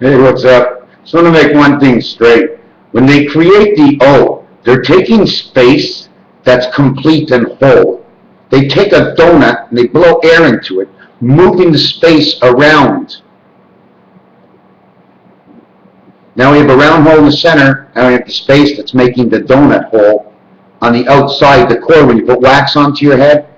Hey, what's up? Just want to make one thing straight. When they create the O, they're taking space that's complete and whole. They take a donut and they blow air into it, moving the space around. Now we have a round hole in the center, and we have the space that's making the donut hole on the outside, the core. When you put wax onto your head,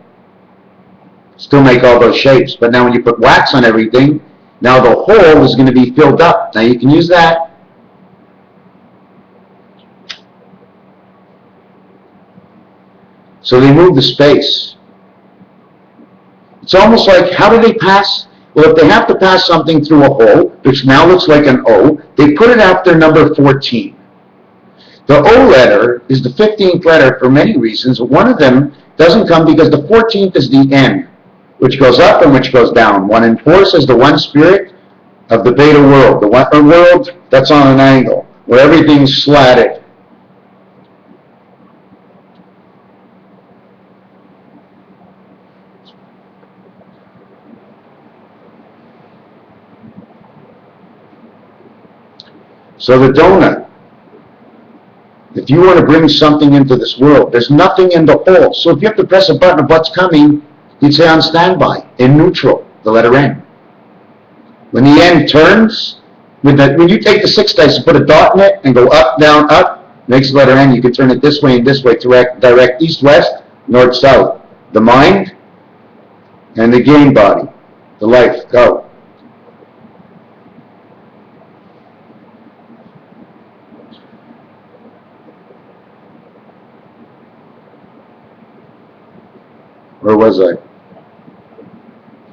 still make all those shapes. But now when you put wax on everything, now the hole is going to be filled up. Now you can use that. So they move the space. It's almost like, how do they pass? Well, if they have to pass something through a hole, which now looks like an O, they put it after number 14. The O letter is the 15th letter for many reasons. One of them doesn't come because the 14th is the N, which goes up and which goes down. 1 and 4 says the one spirit of the beta world, the one world that's on an angle, where everything's slatted. So the donut, if you want to bring something into this world, there's nothing in the hole. So if you have to press a button of what's coming, you'd say on standby, in neutral, the letter N. When the N turns, when you take the 6 dice and put a dot in it and go up, down, up, makes the letter N. You can turn it this way and this way, direct east, west, north, south. The mind and the game body, the life, go. Where was I?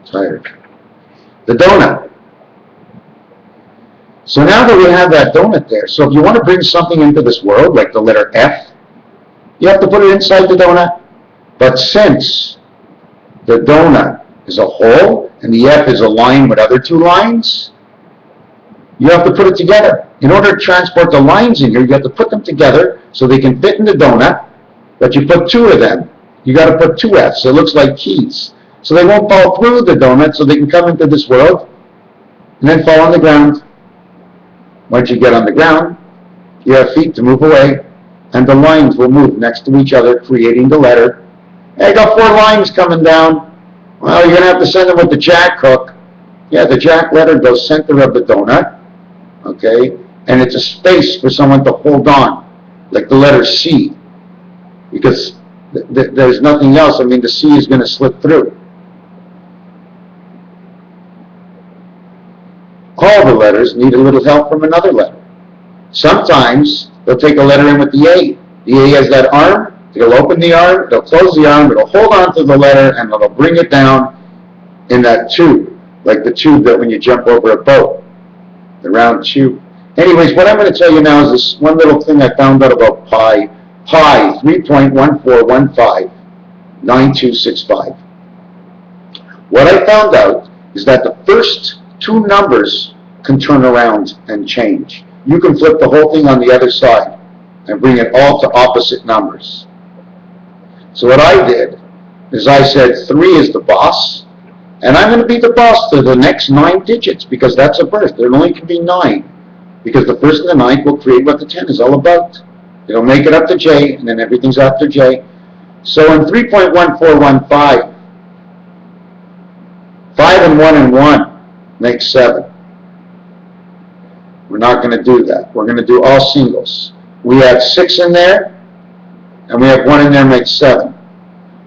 Tired. The donut. So now that we have that donut there, so if you want to bring something into this world, like the letter F, you have to put it inside the donut. But since the donut is a hole and the F is a line with other 2 lines, you have to put it together. In order to transport the lines in here, you have to put them together so they can fit in the donut, but you put 2 of them. You got to put 2 F's, so it looks like keys. So they won't fall through the donut, so they can come into this world and then fall on the ground. Once you get on the ground, you have feet to move away, and the lines will move next to each other, creating the letter. Hey, I got 4 lines coming down. Well, you're going to have to send them with the jack hook. Yeah, the jack letter goes center of the donut, okay? And it's a space for someone to hold on, like the letter C, because there's nothing else. I mean, the C is going to slip through. All the letters need a little help from another letter. Sometimes they'll take a letter in with the A. The A has that arm. They'll open the arm. They'll close the arm. It'll hold on to the letter, and it'll bring it down in that tube, like the tube that when you jump over a boat, the round tube. Anyways, what I'm going to tell you now is this one little thing I found out about pi. Pi 3.14159265. What I found out is that the first 2 numbers can turn around and change. You can flip the whole thing on the other side and bring it all to opposite numbers. So what I did is I said 3 is the boss, and I'm going to be the boss to the next 9 digits because that's a birth. There only can be 9 because the first and the 9th will create what the 10 is all about. It'll make it up to J, and then everything's after J. So in 3.1415, 5 and 1 and 1 makes 7. We're not going to do that. We're going to do all singles. We have 6 in there, and we have 1 in there makes 7.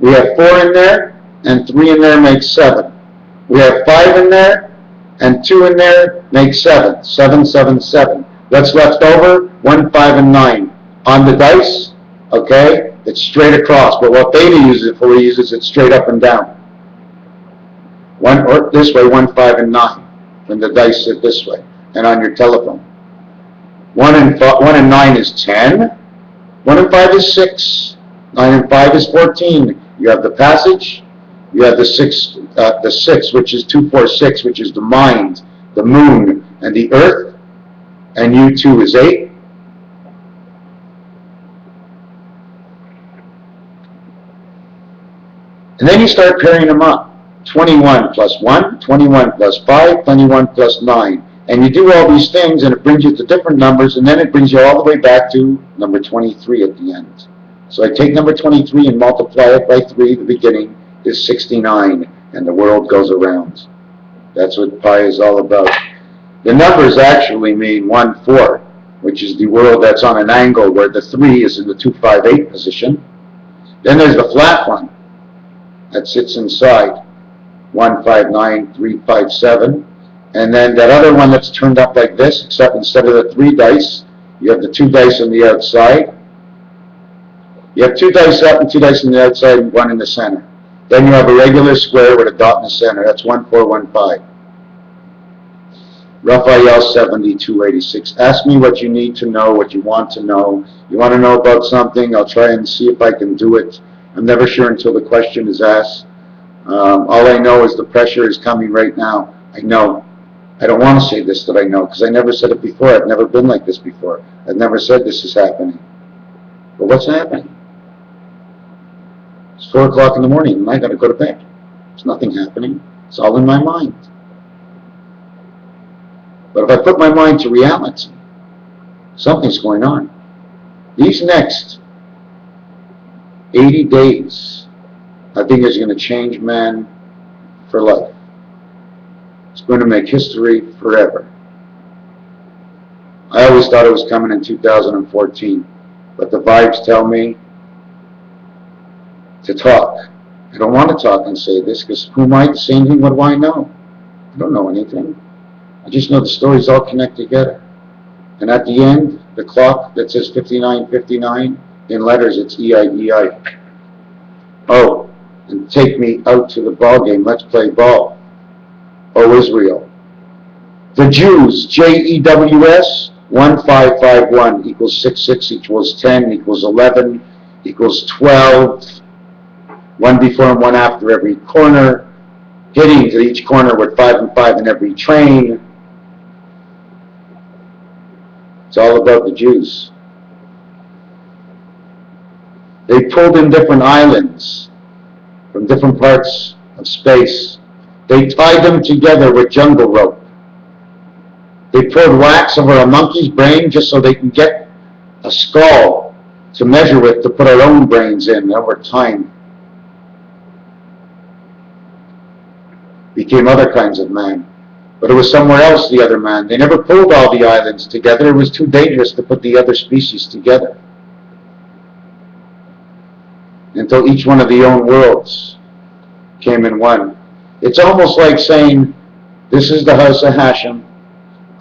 We have 4 in there, and 3 in there makes 7. We have 5 in there, and 2 in there makes 7. 7, 7, 7. What's left over? 1, 5, and 9. On the dice, okay, it's straight across. But what beta uses it for, he uses it straight up and down. One or this way, 1, 5, and 9. When the dice sit this way, and on your telephone. 1 and 9 is 10. 1 and 5 is 6. 9 and 5 is 14. You have the passage. You have the 6, which is 246, which is the mind, the moon, and the earth. And U2 is 8. And then you start pairing them up. 21 plus 1, 21 plus 5, 21 plus 9. And you do all these things, and it brings you to different numbers, and then it brings you all the way back to number 23 at the end. So I take number 23 and multiply it by 3. The beginning is 69, and the world goes around. That's what pi is all about. The numbers actually mean 1, 4, which is the world that's on an angle where the 3 is in the 258 position. Then there's the flat one that sits inside, 1, 5, 9, 3, 5, 7. And then that other one that's turned up like this, except instead of the 3 dice, you have the 2 dice on the outside. You have 2 dice up and 2 dice on the outside and 1 in the center. Then you have a regular square with a dot in the center. That's 1, 4, 1, 5. Raphael 7286. Ask me what you need to know, what you want to know. You want to know about something, I'll try and see if I can do it. I'm never sure until the question is asked. All I know is the pressure is coming right now. I know. I don't want to say this that I know, because I never said it before. I've never been like this before. I've never said this is happening. But what's happening? It's 4 o'clock in the morning, and I got to go to bed. There's nothing happening. It's all in my mind. But if I put my mind to reality, something's going on. These next 80 days, I think is going to change man for life. It's going to make history forever. I always thought it was coming in 2014, but the vibes tell me to talk. I don't want to talk and say this, because who am I to say anything? What do I know? I don't know anything. I just know the stories all connect together. And at the end, the clock that says 59:59, in letters it's E-I-E-I. Oh, and take me out to the ball game. Let's play ball. O Israel. The Jews, Jews, 1551 equals 66 equals 10 equals 11 equals 12. 1 before and 1 after every corner. Hitting to each corner with 5 and 5 in every train. It's all about the Jews. They pulled in different islands from different parts of space. They tied them together with jungle rope. They poured wax over a monkey's brain just so they can get a skull to measure with, to put our own brains in. Over time became other kinds of man. But it was somewhere else, the other man. They never pulled all the islands together. It was too dangerous to put the other species together. Until each one of the own worlds came in one. It's almost like saying, this is the house of Hashem.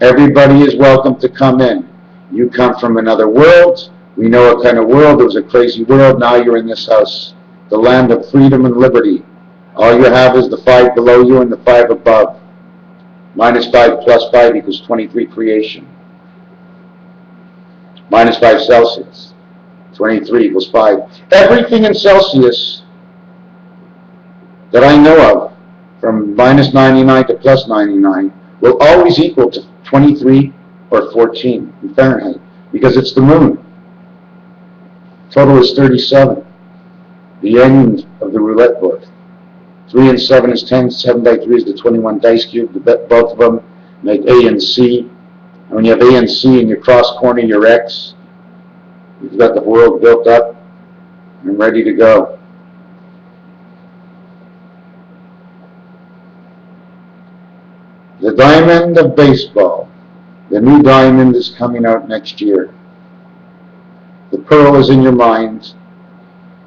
Everybody is welcome to come in. You come from another world. We know what kind of world. It was a crazy world. Now you're in this house. The land of freedom and liberty. All you have is the 5 below you and the 5 above. -5 plus 5 equals 23 creation. -5 Celsius. 23 equals 5. Everything in Celsius that I know of, from -99 to +99, will always equal to 23 or 14 in Fahrenheit, because it's the moon. Total is 37. The end of the roulette board. 3 and 7 is 10. 7 by 3 is the 21 dice cube. Both of them make A and C. And when you have A and C and you cross corner your X, you've got the world built up and ready to go. The diamond of baseball. The new diamond is coming out next year. The pearl is in your mind.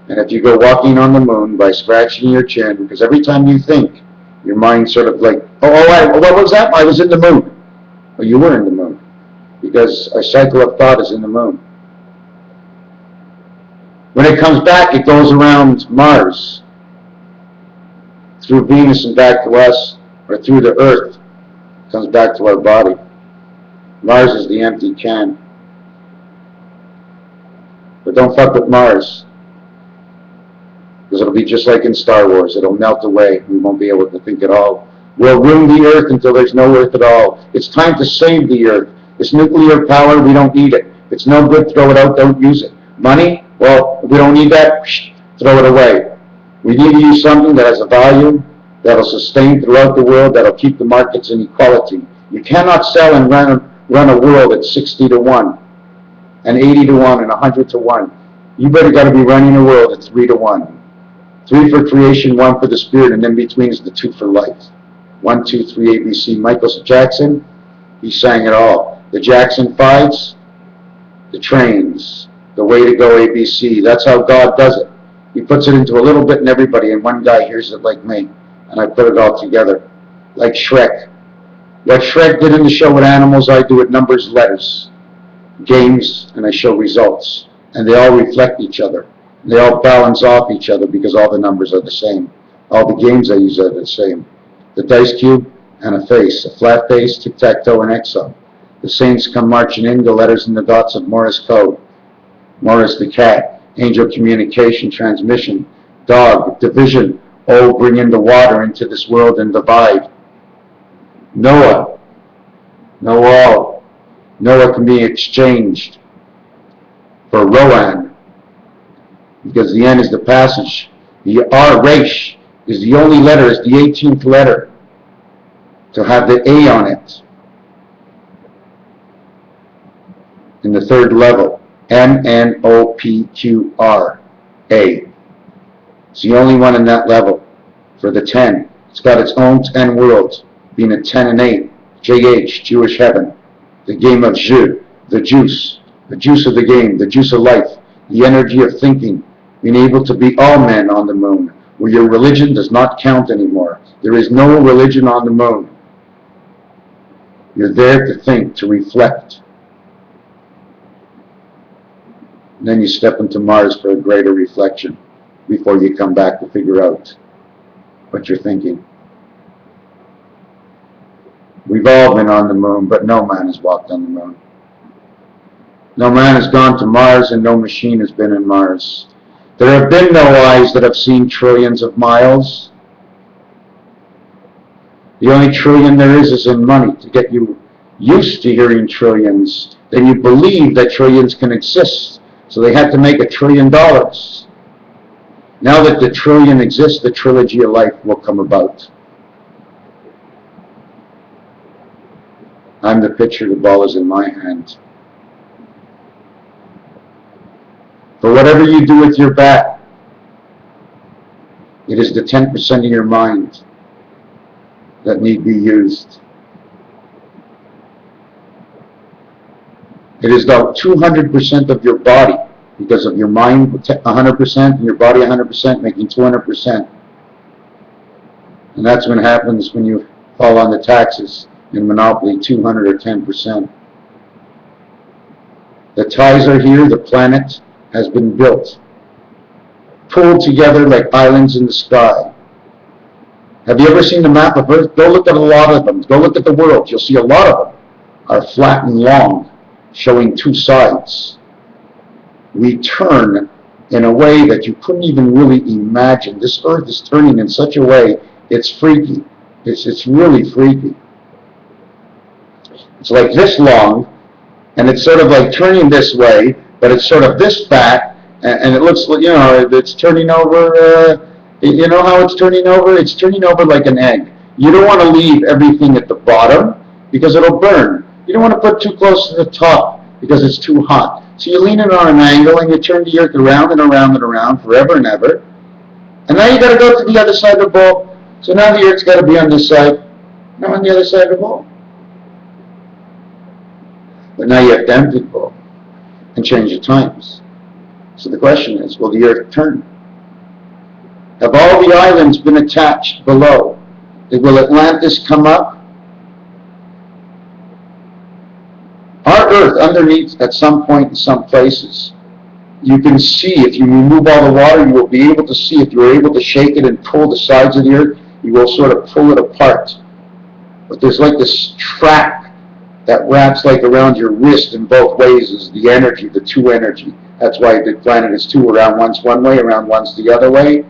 And if you go walking on the moon by scratching your chin, because every time you think, your mind sort of like, what was that? I was in the moon. Well, you were in the moon. Because a cycle of thought is in the moon. When it comes back, it goes around Mars, through Venus and back to us, or through the Earth, comes back to our body. Mars is the empty can. But don't fuck with Mars, because it'll be just like in Star Wars. It'll melt away. We won't be able to think at all. We'll ruin the Earth until there's no Earth at all. It's time to save the Earth. It's nuclear power. We don't need it. It's no good. Throw it out. Don't use it. Money? Well, we don't need that. Throw it away. We need to use something that has a value, that'll sustain throughout the world, that'll keep the markets in equality. You cannot sell and run a world at 60 to 1, and 80 to 1, and 100 to 1. You better got to be running a world at 3 to 1. 3 for creation, 1 for the spirit, and in between is the 2 for life. 1, 2, 3, ABC. Michael Jackson, he sang it all. The Jackson 5s, the trains, the way to go, ABC. That's how God does it. He puts it into a little bit in everybody, and one guy hears it like me, and I put it all together. Like Shrek. What Shrek did in the show with animals, I do with numbers, letters, games, and I show results. And they all reflect each other. They all balance off each other because all the numbers are the same. All the games I use are the same. The dice cube and a face, a flat face, tic-tac-toe, and exo. The saints come marching in, the letters and the dots of Morse code. Morris the cat, angel communication, transmission, dog, division, oh, bring in the water into this world and divide. Noah, know all. Noah can be exchanged for Rowan, because the N is the passage. The R, Resh, is the only letter, is the 18th letter to have the A on it. In the third level, MNOPQR, A. It's the only one in that level. For the 10, it's got its own 10 worlds, being a 10 and 8, JH, Jewish heaven, the game of jeu, the juice of the game, the juice of life, the energy of thinking, being able to be all men on the moon, where your religion does not count anymore. There is no religion on the moon. You're there to think, to reflect. And then you step into Mars for a greater reflection before you come back to figure out what you're thinking. We've all been on the moon, but no man has walked on the moon. No man has gone to Mars, and no machine has been in Mars. There have been no eyes that have seen trillions of miles. The only trillion there is in money, to get you used to hearing trillions. Then you believe that trillions can exist, so they had to make $1 trillion. Now that the trillion exists, the trilogy of life will come about. I'm the pitcher, the ball is in my hand. For whatever you do with your bat, it is the 10% of your mind that need be used. It is the 200% of your body, because of your mind 100% and your body 100%, making 200%. And that's what happens when you fall on the taxes in Monopoly, 200 or 10%. The ties are here, the planet has been built, pulled together like islands in the sky. Have you ever seen the map of Earth? Go look at a lot of them. Go look at the world. You'll see a lot of them are flat and long, showing two sides. We turn in a way that you couldn't even really imagine. This Earth is turning in such a way, it's freaky. It's really freaky. It's like this long, and it's sort of like turning this way, but it's sort of this fat, and it looks like, you know, it's turning over, you know how it's turning over? It's turning over like an egg. You don't want to leave everything at the bottom, because it'll burn. You don't want to put too close to the top, because it's too hot. So you lean it on an angle, and you turn the Earth around and around and around forever and ever. And now you got to go to the other side of the ball. So now the Earth's got to be on this side, now on the other side of the ball. But now you have to empty the ball and change the times. So the question is, will the Earth turn? Have all the islands been attached below? Will Atlantis come up? Our Earth underneath, at some point in some places, you can see, if you remove all the water, you will be able to see. If you're able to shake it and pull the sides of the Earth, you will sort of pull it apart. But there's like this track that wraps like around your wrist in both ways, is the energy, the two energy. That's why the planet is two, around one's one way, around one's the other way.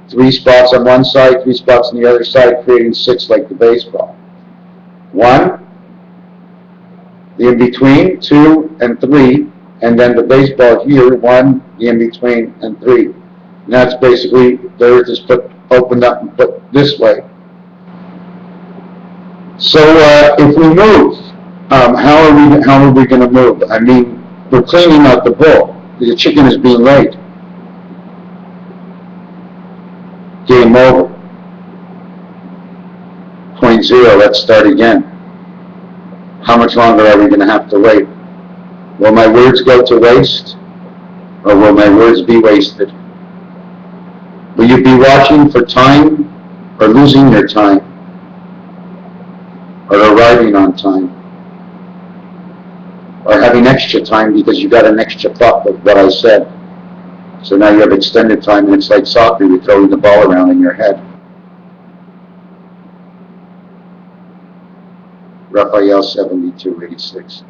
3 spots on one side, 3 spots on the other side, creating 6 like the baseball. 1, the in-between, 2, and 3, and then the baseball here, 1, the in-between, and 3. And that's basically, the Earth is opened up and put this way. So if we move, how are we going to move? I mean, we're cleaning out the bull. The chicken is being laid. Game over. Point zero. Let's start again. How much longer are we going to have to wait? Will my words go to waste, or will my words be wasted? Will you be watching for time, or losing your time, or arriving on time, or having extra time because you got an extra thought of what I said? So now you have extended time, and it's like soccer, you're throwing the ball around in your head. Raphael 7286.